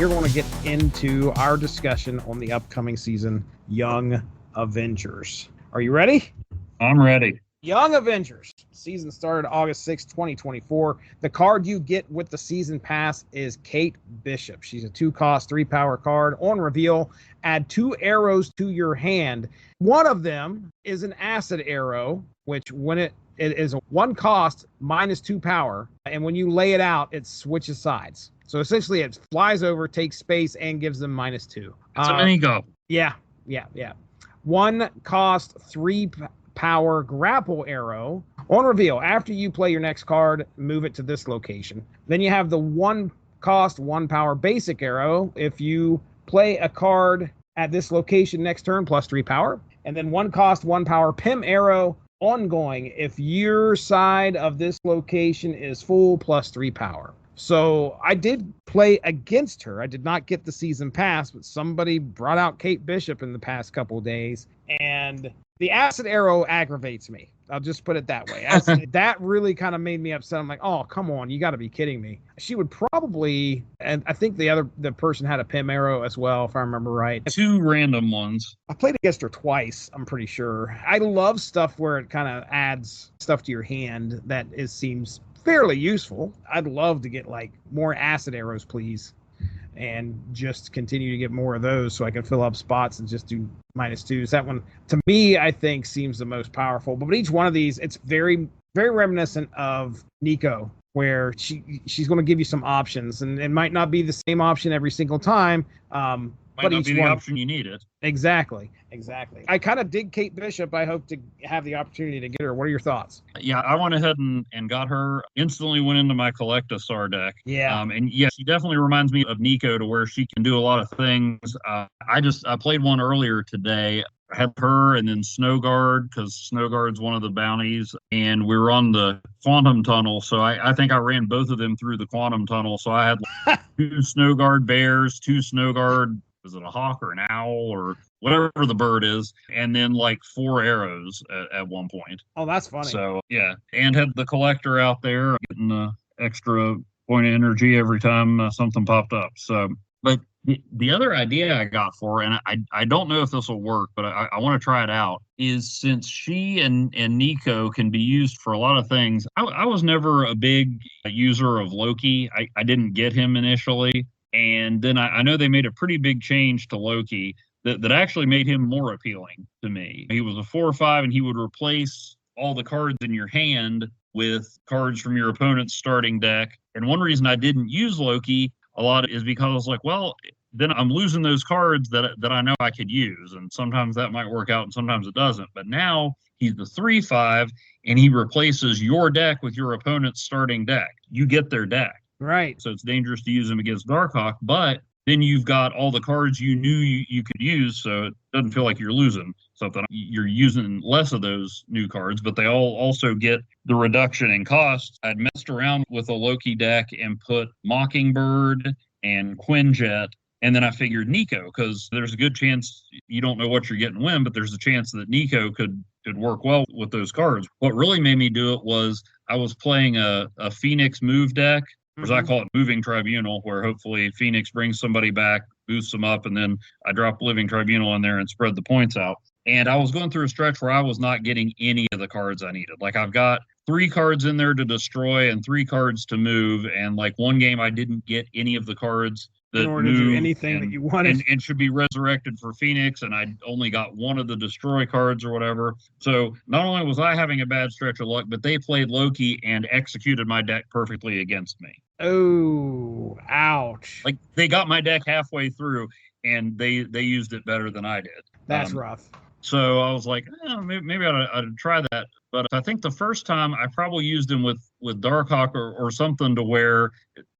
we're going to get into our discussion on the upcoming season, Young Avengers. Are you ready? I'm ready. Young Avengers. Season started August 6, 2024. The card you get with the season pass is Kate Bishop. She's a 2-cost, 3-power card. On reveal, add 2 arrows to your hand. One of them is an acid arrow, which when it is a 1-cost minus 2 power, and when you lay it out, it switches sides. So essentially, it flies over, takes space, and gives them minus 2. It's a mini go. Yeah. 1-cost, 3-power grapple arrow. On reveal, after you play your next card, move it to this location. Then you have the 1-cost, 1-power basic arrow. If you play a card at this location next turn, plus 3 power. And then 1-cost, 1-power Pym arrow. Ongoing, if your side of this location is full, plus 3 power. So I did play against her. I did not get the season pass, but somebody brought out Kate Bishop in the past couple of days, and the acid arrow aggravates me. I'll just put it that way. That really kind of made me upset. I'm like, oh, come on, you got to be kidding me. She would probably, and I think the person had a Pym arrow as well, if I remember right. 2 random ones. I played against her twice, I'm pretty sure. I love stuff where it kind of adds stuff to your hand that seems fairly useful. I'd love to get like more acid arrows, please, and just continue to get more of those so I can fill up spots and just do -2s. That one, to me, I think seems the most powerful. But each one of these, it's very, very reminiscent of Nico, where she's going to give you some options, and it might not be the same option every single time. But each be the option you need it. Exactly. I kind of dig Kate Bishop. I hope to have the opportunity to get her. What are your thoughts? Yeah, I went ahead and got her. Instantly went into my Collectasaur deck. Yeah. And yeah, she definitely reminds me of Nico to where she can do a lot of things. I played one earlier today. I had her and then Snowguard, because Snowguard's one of the bounties, and we were on the Quantum Tunnel, so I think I ran both of them through the Quantum Tunnel. So I had 2 Snowguard bears, 2 Snowguard, is it a hawk or an owl or whatever the bird is, and then like 4 arrows at one point. Oh, that's funny. So yeah, and had the collector out there getting the extra point of energy every time something popped up. So, but the other idea I got for her, and I don't know if this will work, but I want to try it out, is since she and Nico can be used for a lot of things, I was never a big user of Loki. I didn't get him initially. And then I know they made a pretty big change to Loki that actually made him more appealing to me. He was a 4/5, and he would replace all the cards in your hand with cards from your opponent's starting deck. And one reason I didn't use Loki a lot is because I was like, well, then I'm losing those cards that I know I could use. And sometimes that might work out and sometimes it doesn't. But now he's the 3/5, and he replaces your deck with your opponent's starting deck. You get their deck. Right. So it's dangerous to use him against Darkhawk, but then you've got all the cards you knew you could use, so it doesn't feel like you're losing something. You're using less of those new cards, but they all also get the reduction in cost. I'd messed around with a Loki deck and put Mockingbird and Quinjet, and then I figured Nico, because there's a good chance you don't know what you're getting when, but there's a chance that Nico could work well with those cards. What really made me do it was I was playing a Phoenix move deck, as I call it, Moving Tribunal, where hopefully Phoenix brings somebody back, boosts them up, and then I drop Living Tribunal in there and spread the points out. And I was going through a stretch where I was not getting any of the cards I needed. Like, I've got 3 cards in there to destroy and 3 cards to move, and like one game I didn't get any of the cards that in order to do anything that you wanted, and should be resurrected for Phoenix, and I only got one of the destroy cards or whatever. So not only was I having a bad stretch of luck, but they played Loki and executed my deck perfectly against me. Oh, ouch. Like, they got my deck halfway through, and they used it better than I did. That's rough. So I was like, maybe I'd try that. But I think the first time I probably used him with Darkhawk or something to where,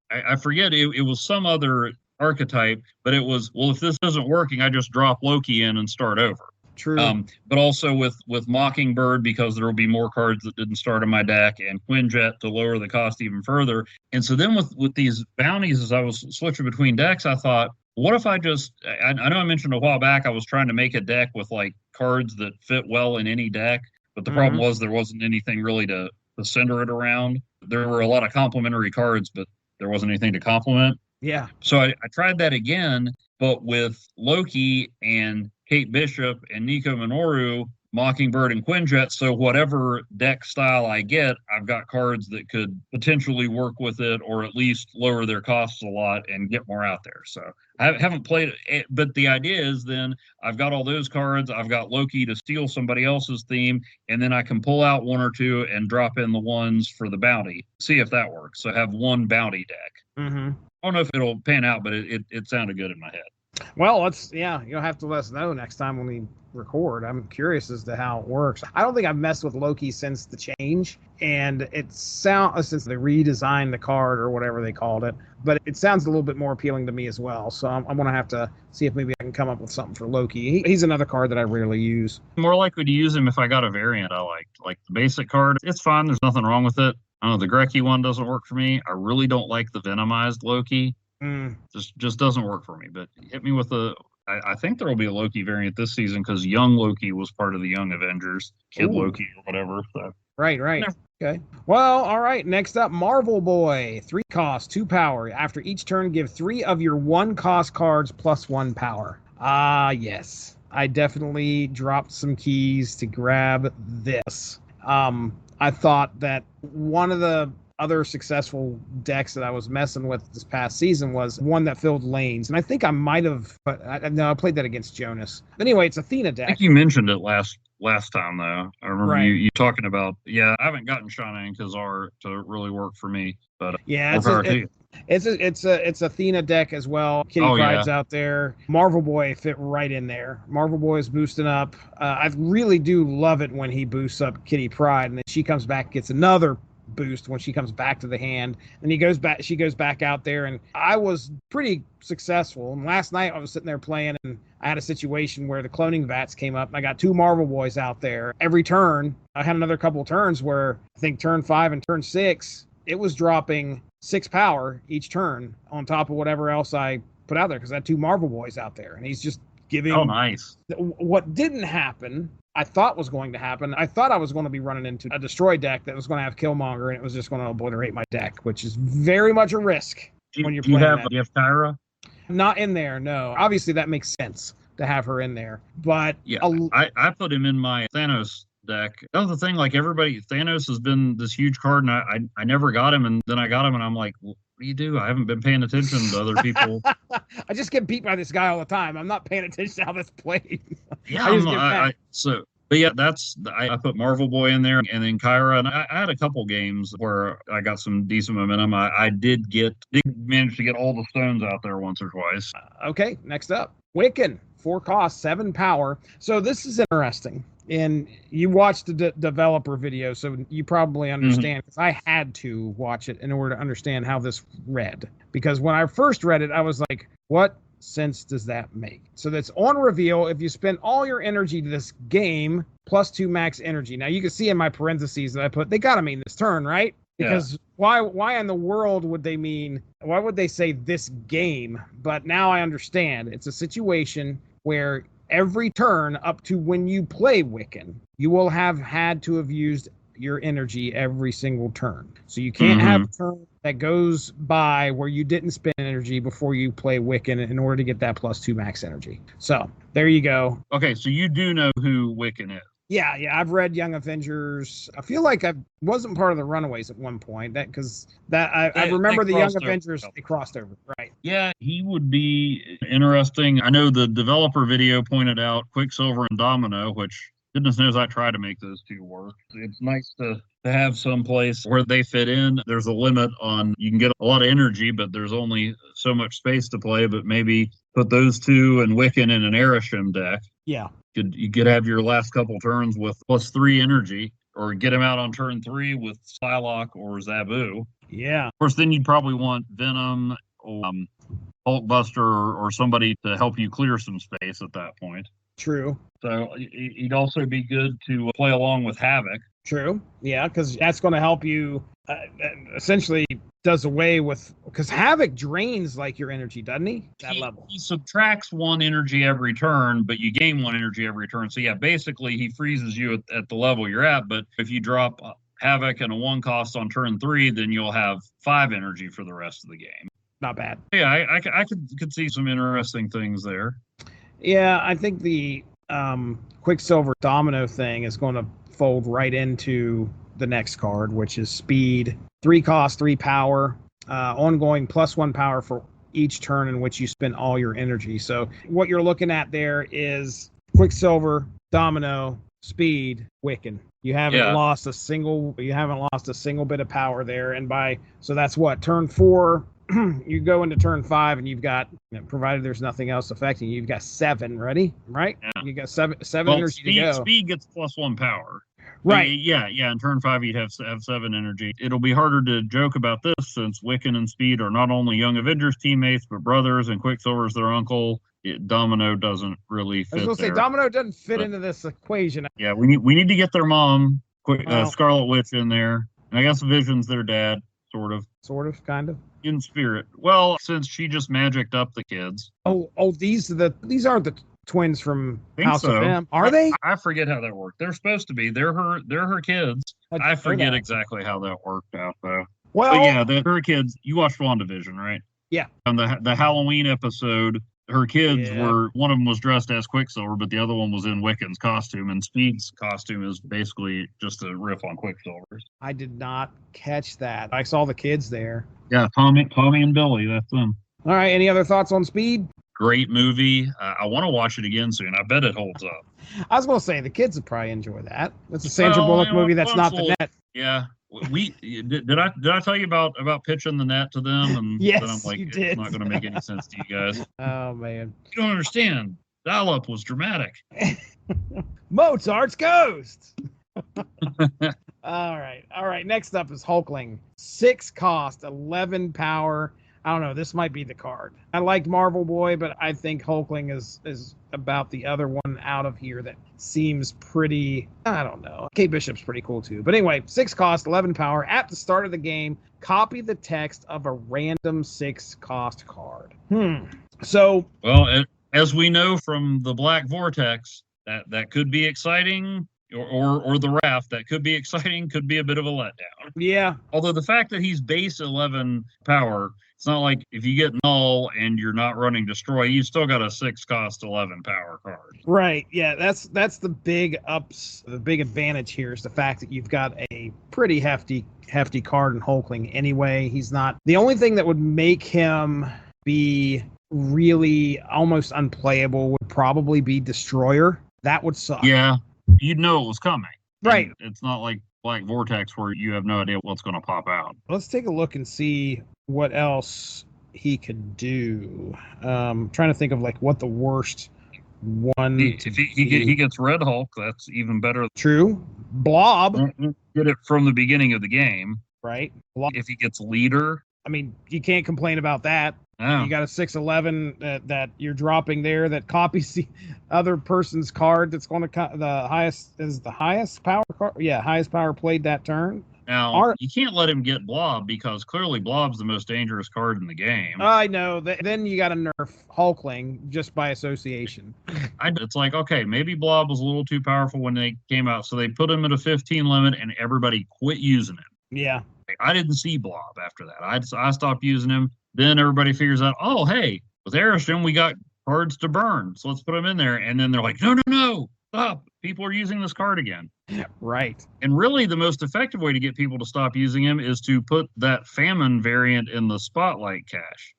I forget, it was some other archetype, but it was, well, if this isn't working, I just drop Loki in and start over. True. But also with Mockingbird, because there will be more cards that didn't start in my deck, and Quinjet to lower the cost even further. And so then with these bounties, as I was switching between decks, I thought, what if I know I mentioned a while back I was trying to make a deck with like cards that fit well in any deck, but the problem was there wasn't anything really to center it around. There were a lot of complementary cards, but there wasn't anything to complement. Yeah. So I tried that again, but with Loki and Kate Bishop and Nico Minoru, Mockingbird and Quinjet. So whatever deck style I get, I've got cards that could potentially work with it, or at least lower their costs a lot and get more out there. So I haven't played it, but the idea is then I've got all those cards. I've got Loki to steal somebody else's theme, and then I can pull out one or two and drop in the ones for the bounty. See if that works. So have one bounty deck. Mm-hmm. I don't know if it'll pan out, but it sounded good in my head. Well, you'll have to let us know next time when we record. I'm curious as to how it works. I don't think I've messed with Loki since the change, and since they redesigned the card or whatever they called it, but it sounds a little bit more appealing to me as well. So I'm going to have to see if maybe I can come up with something for Loki. He's another card that I rarely use. More likely to use him if I got a variant I liked. Like the basic card, it's fine. There's nothing wrong with it. I don't know, the Grecki one doesn't work for me. I really don't like the Venomized Loki. Just doesn't work for me. But hit me with I think there will be a Loki variant this season because young Loki was part of the Young Avengers, Kid Loki or whatever. So. Right. Okay. Well, all right. Next up, Marvel Boy. 3 cost, 2 power. After each turn, give 3 of your 1 cost cards plus 1 power. Yes. I definitely dropped some keys to grab this. I thought that one of the other successful decks that I was messing with this past season was one that filled lanes. And I think I might have, but I played that against Jonas. Anyway, it's Athena deck. I think you mentioned it last time, though. I remember you talking about, I haven't gotten Shana and Kazar to really work for me. But yeah, it's Athena deck as well. Kitty Pride's out there. Marvel Boy fit right in there. Marvel Boy is boosting up. I really do love it when he boosts up Kitty Pride, and then she comes back, gets another boost when she comes back to the hand, and she goes back out there, and I was pretty successful. And last night I was sitting there playing, and I had a situation where the cloning vats came up, and I got 2 Marvel Boys out there. Every turn I had another couple of turns where I think turn 5 and turn 6 it was dropping 6 power each turn on top of whatever else I put out there, because I had 2 Marvel Boys out there, and he's just giving. Oh, nice. What didn't happen, I thought was going to happen. I thought I was going to be running into a destroy deck that was going to have Killmonger, and it was just going to obliterate my deck, which is very much a risk when you're playing that. Do you have Kyra? Not in there, no. Obviously, that makes sense to have her in there. But yeah, I put him in my Thanos deck. That was the thing. Like everybody, Thanos has been this huge card, and I never got him, and then I got him, and I'm like, what do you do? I haven't been paying attention to other people. I just get beat by this guy all the time. I'm not paying attention to how this plays. Yeah, but yeah, I put Marvel Boy in there, and then Kyra, and I had a couple games where I got some decent momentum. I did manage to get all the stones out there once or twice. Okay, next up, Wiccan, 4 cost, 7 power. So this is interesting. And you watched the developer video, so you probably understand, because I had to watch it in order to understand how this read. Because when I first read it, I was like, what sense does that make? So that's on reveal. If you spend all your energy to this game, plus 2 max energy. Now you can see in my parentheses that I put, they got to mean this turn, right? Because why in the world would they say this game? But now I understand. It's a situation where every turn up to when you play Wiccan, you will have had to have used your energy every single turn. So you can't have a turn that goes by where you didn't spend energy before you play Wiccan in order to get that plus 2 max energy. So there you go. Okay, so you do know who Wiccan is. Yeah, I've read Young Avengers. I feel like I wasn't part of the Runaways at one point. I remember the Young Avengers, they crossed over, right? Yeah, he would be interesting. I know the developer video pointed out Quicksilver and Domino, which goodness knows I try to make those 2 work. It's nice to have some place where they fit in. There's a limit on, you can get a lot of energy, but there's only so much space to play. But maybe put those 2 and Wiccan in an Arishem deck. Yeah. You could have your last couple turns with plus 3 energy, or get him out on turn 3 with Psylocke or Zabu. Yeah. Of course, then you'd probably want Venom, Hulkbuster, or somebody to help you clear some space at that point. True. So he'd also be good to play along with Havoc. True. Yeah, because that's going to help you essentially does away with, because Havoc drains like your energy, doesn't he? Level. He subtracts 1 energy every turn, but you gain 1 energy every turn. So yeah, basically he freezes you at the level you're at. But if you drop Havoc and a 1 cost on turn 3, then you'll have 5 energy for the rest of the game. not bad. Yeah, I could see some interesting things there. Yeah, I think the Quicksilver Domino thing is going to fold right into the next card, which is Speed. 3 cost, 3 power, ongoing +1 power for each turn in which you spend all your energy. So what you're looking at there is Quicksilver, Domino, Speed, Wiccan. You haven't lost a single bit of power there. And so that's what, turn 4, you go into turn 5 and you've got, provided there's nothing else affecting you, you've got 7 ready, right? Yeah. You got seven energy to go. Speed gets +1 power. Right. Yeah. In turn 5, you'd have 7 energy. It'll be harder to joke about this since Wiccan and Speed are not only Young Avengers teammates, but brothers, and Quicksilver's their uncle. Domino doesn't really fit. I was going to say, Domino doesn't fit into this equation. Yeah, we need to get their mom, Scarlet Witch, in there. And I guess Vision's their dad, sort of. Sort of, kind of. In spirit. Well, since she just magicked up the kids. Oh, these aren't the twins from House of M, are they? I forget how that worked. They're supposed to be. They're her kids. I forget exactly how that worked out though. Well, but yeah, her kids. You watched WandaVision, right? Yeah. On the Halloween episode, her kids were, one of them was dressed as Quicksilver, but the other one was in Wiccan's costume, and Speed's costume is basically just a riff on Quicksilver's. I did not catch that. I saw the kids there. Yeah, Tommy and Billy, that's them. All right, any other thoughts on Speed? Great movie. I want to watch it again soon. I bet it holds up. I was going to say, the kids would probably enjoy that. That's a Sandra Bullock movie that's not the net. Yeah. Did I tell you about pitching the net to them? And yes, then I'm like, you did. It's not going to make any sense to you guys. Oh, man. You don't understand. Dial-up was dramatic. Mozart's Ghost. All right. Next up is Hulkling. 6 cost, 11 power. I don't know. This might be the card. I liked Marvel Boy, but I think Hulkling is about the other one out of here that seems pretty, I don't know. Kate Bishop's pretty cool too. But anyway, 6 cost, 11 power. At the start of the game, copy the text of a random 6 cost card. So. Well, as we know from the Black Vortex, that could be exciting. Or the raft, that could be exciting, could be a bit of a letdown. Yeah. Although the fact that he's base 11 power, it's not like if you get null and you're not running destroy, you still got a 6 cost 11 power card. Right. Yeah, that's the big the big advantage here is the fact that you've got a pretty hefty card in Hulkling anyway. He's not the only thing that would make him be really almost unplayable would probably be Destroyer. That would suck. Yeah. You'd know it was coming. Right. And it's not like Black Vortex where you have no idea what's going to pop out. Let's take a look and see what else he could do. Trying to think of like what the worst one. If he gets Red Hulk, that's even better. True. Blob. Get it from the beginning of the game. Right. Blob. If he gets Leader. I mean, you can't complain about that. No. You got a 6/11 that you're dropping there that copies the other person's card. That's going to the highest power card. Yeah, highest power played that turn. Now you can't let him get Blob because clearly Blob's the most dangerous card in the game. I know. Then you got to nerf Hulkling just by association. It's like, okay, maybe Blob was a little too powerful when they came out, so they put him at a 15 limit and everybody quit using him. Yeah. I didn't see Blob after that. I stopped using him. Then everybody figures out, oh, hey, with Ariston, we got cards to burn. So let's put them in there. And then they're like, no, stop. People are using this card again. Right. And really the most effective way to get people to stop using him is to put that famine variant in the spotlight cache.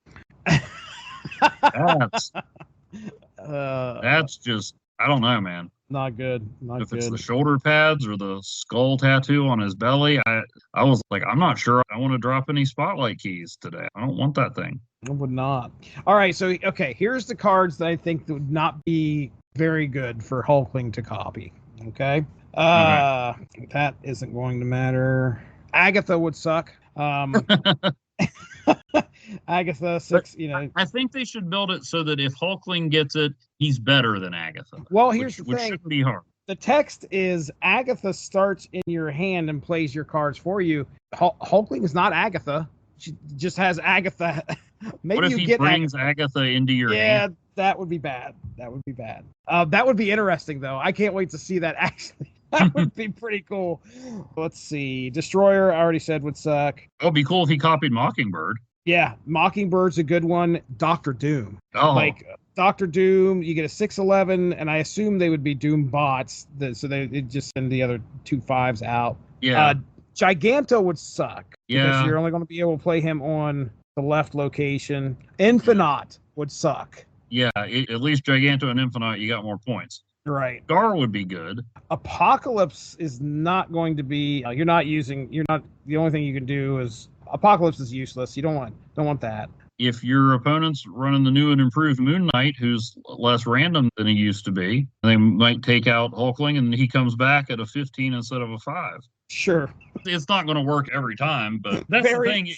That's just, I don't know, man. Not good. If it's the shoulder pads or the skull tattoo on his belly, I was like, I'm not sure I want to drop any spotlight keys today. I don't want that thing. I would not. All right, so okay, here's the cards that I think would not be very good for Hulkling to copy. Okay. That isn't going to matter. Agatha would suck. Agatha 6, I think they should build it so that if Hulkling gets it, he's better than Agatha. Well, here's the thing. Which shouldn't be hard. The text is Agatha starts in your hand and plays your cards for you. Hulkling is not Agatha. She just has Agatha. Maybe what if he brings Agatha into your hand? Yeah, that would be bad. That would be interesting, though. I can't wait to see that actually. That would be pretty cool. Let's see. Destroyer, I already said would suck. It would be cool if he copied Mockingbird. Yeah, Mockingbird's a good one. Doctor Doom. Oh, Like Doctor Doom, you get a 611, and I assume they would be Doom bots, so they just send the other 2 5s out. yeah, Giganto would suck because yeah, you're only going to be able to play him on the left location. Infinite would suck. yeah. At least Giganto and Infinite, you got more points. Right. Star would be good. Apocalypse is not going to be. You're not. The only thing you can do is Apocalypse is useless. You don't want that. If your opponent's running the new and improved Moon Knight, who's less random than he used to be, they might take out Hulkling and he comes back at a 15 instead of a 5. Sure. It's not going to work every time, but that's the thing.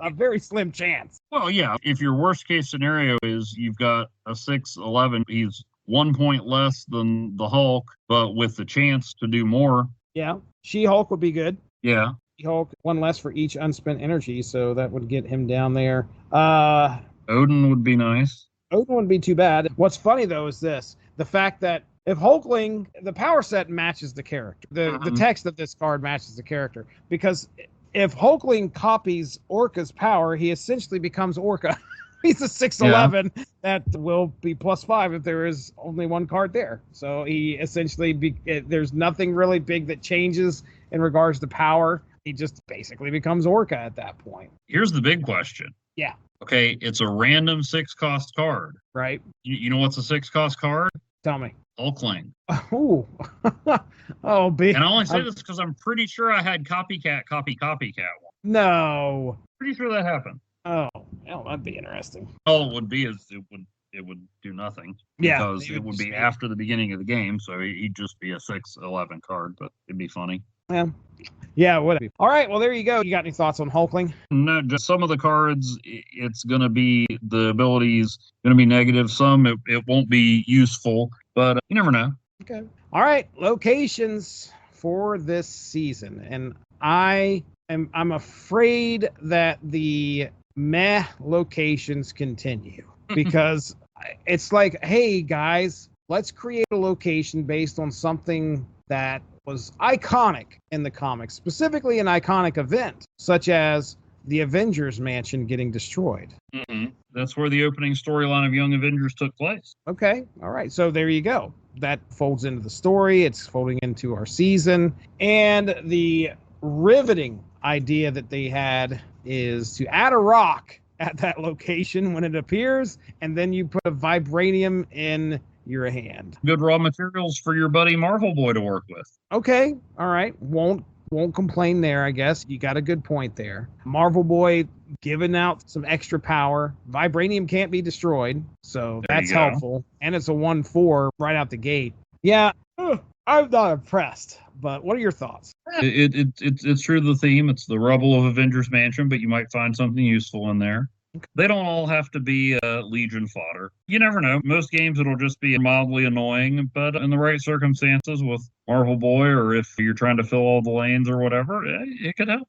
A very slim chance. Well, yeah, if your worst case scenario is you've got a 611, he's 1 point less than the Hulk, but with the chance to do more. Yeah. She-Hulk would be good. Yeah. Hulk, 1 less for each unspent energy, so that would get him down there. Odin would be nice. Odin wouldn't be too bad. What's funny though is the fact that if Hulkling, the power set matches the character. The text of this card matches the character. Because if Hulkling copies Orca's power, he essentially becomes Orca. He's a 611 that will be +5 if there is only one card there. So he essentially, there's nothing really big that changes in regards to power. He just basically becomes Orca at that point. Here's the big question. Yeah. Okay, it's a random 6-cost card. Right. You know what's a 6-cost card? Tell me. Hulkling. Ooh. Oh, big. And I only say this because I'm pretty sure I had copycat one. No. Pretty sure that happened. Oh, well, that'd be interesting. All it would be is it would do nothing. Yeah. Because it would be after the beginning of the game, so he'd just be a 611 card, but it'd be funny. Yeah. Yeah, whatever. All right, well, there you go. You got any thoughts on Hulkling? No, just some of the cards, it's going to be, the abilities going to be negative. Some, it won't be useful, but you never know. Okay. All right, locations for this season. And I'm afraid that the meh locations continue because it's like, hey, guys, let's create a location based on something that was iconic in the comics, specifically an iconic event, such as the Avengers mansion getting destroyed. Mm-hmm. That's where the opening storyline of Young Avengers took place. Okay. All right. So there you go. That folds into the story. It's folding into our season. And the riveting idea that they had is to add a rock at that location when it appears, and then you put a vibranium in your hand. Good raw materials for your buddy Marvel Boy to work with. Okay, all right. Won't complain there, I guess. You got a good point there. Marvel Boy giving out some extra power. Vibranium can't be destroyed, so that's helpful. And it's a 1/4 right out the gate. Yeah, I'm not impressed. But what are your thoughts? It's true to the theme. It's the rubble of Avengers Mansion, but you might find something useful in there. They don't all have to be Legion fodder. You never know. Most games it'll just be mildly annoying, but in the right circumstances with Marvel Boy, or if you're trying to fill all the lanes or whatever, it could help.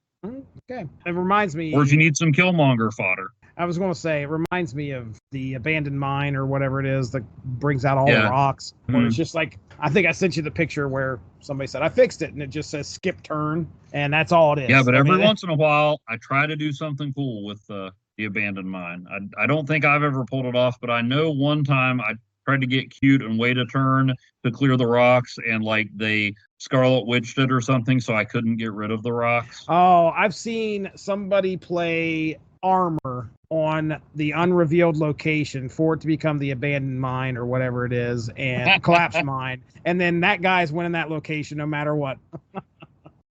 Okay. It reminds me... Or if you need some Killmonger fodder. I was going to say, it reminds me of the abandoned mine or whatever it is that brings out all the rocks. Where it's just like, I think I sent you the picture where somebody said, I fixed it, and it just says skip turn, and that's all it is. Yeah, but every once in a while, I try to do something cool with the abandoned mine. I don't think I've ever pulled it off, but I know one time I tried to get cute and wait a turn to clear the rocks, and like they Scarlet Witched it or something, so I couldn't get rid of the rocks. Oh, I've seen somebody play armor on the unrevealed location for it to become the abandoned mine or whatever it is, and collapsed mine, and then that guy's winning that location no matter what.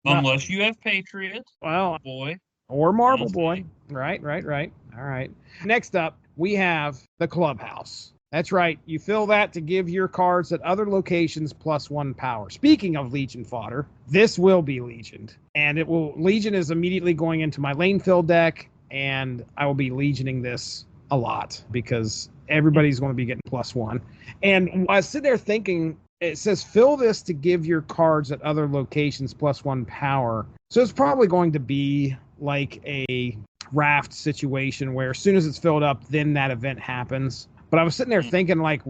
Unless you have Patriot, well, boy, or Marvel Boy. Right. All right. Next up, we have the clubhouse. That's right. You fill that to give your cards at other locations +1 power. Speaking of Legion fodder, this will be Legioned, and Legion is immediately going into my lane fill deck, and I will be Legioning this a lot because everybody's going to be getting +1. And I was sitting there thinking, it says fill this to give your cards at other locations +1 power. So it's probably going to be like a raft situation where as soon as it's filled up, then that event happens. But I was sitting there thinking, like,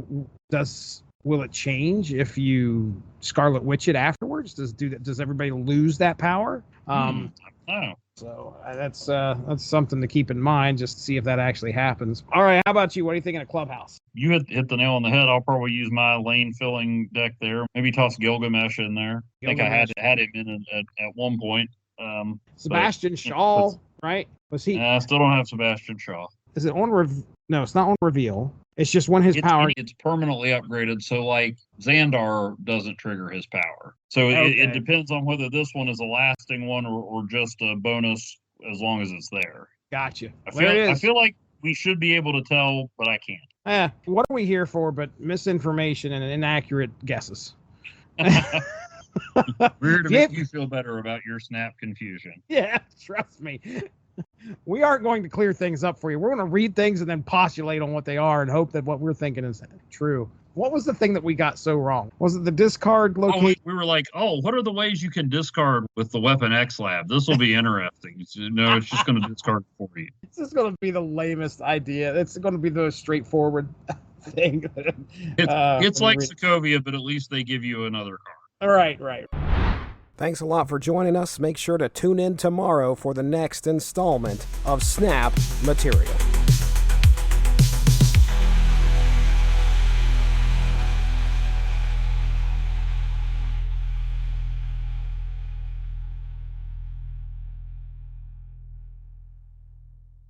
will it change if you Scarlet Witch it afterwards? Does everybody lose that power? Oh, So that's something to keep in mind, just to see if that actually happens. All right, how about you? What are you thinking of Clubhouse? You hit the nail on the head. I'll probably use my lane filling deck there. Maybe toss Gilgamesh in there. I think I had him in at one point. Sebastian Shaw, right? Was he? I still don't have Sebastian Shaw. Is it on? No, it's not on reveal. It's just when his power. It's permanently upgraded. So like Xandar doesn't trigger his power. So it depends on whether this one is a lasting one or just a bonus as long as it's there. Gotcha. I feel like we should be able to tell, but I can't. What are we here for but misinformation and inaccurate guesses? We're here to make you feel better about your snap confusion. Yeah, trust me. We aren't going to clear things up for you. We're going to read things and then postulate on what they are and hope that what we're thinking is true. What was the thing that we got so wrong? Was it the discard location? We were like, what are the ways you can discard with the Weapon X Lab? This will be interesting. No, it's just going to discard for you. It's just going to be the lamest idea. It's going to be the straightforward thing. It's like Sokovia, but at least they give you another card. All right. Thanks a lot for joining us. Make sure to tune in tomorrow for the next installment of Snap Material.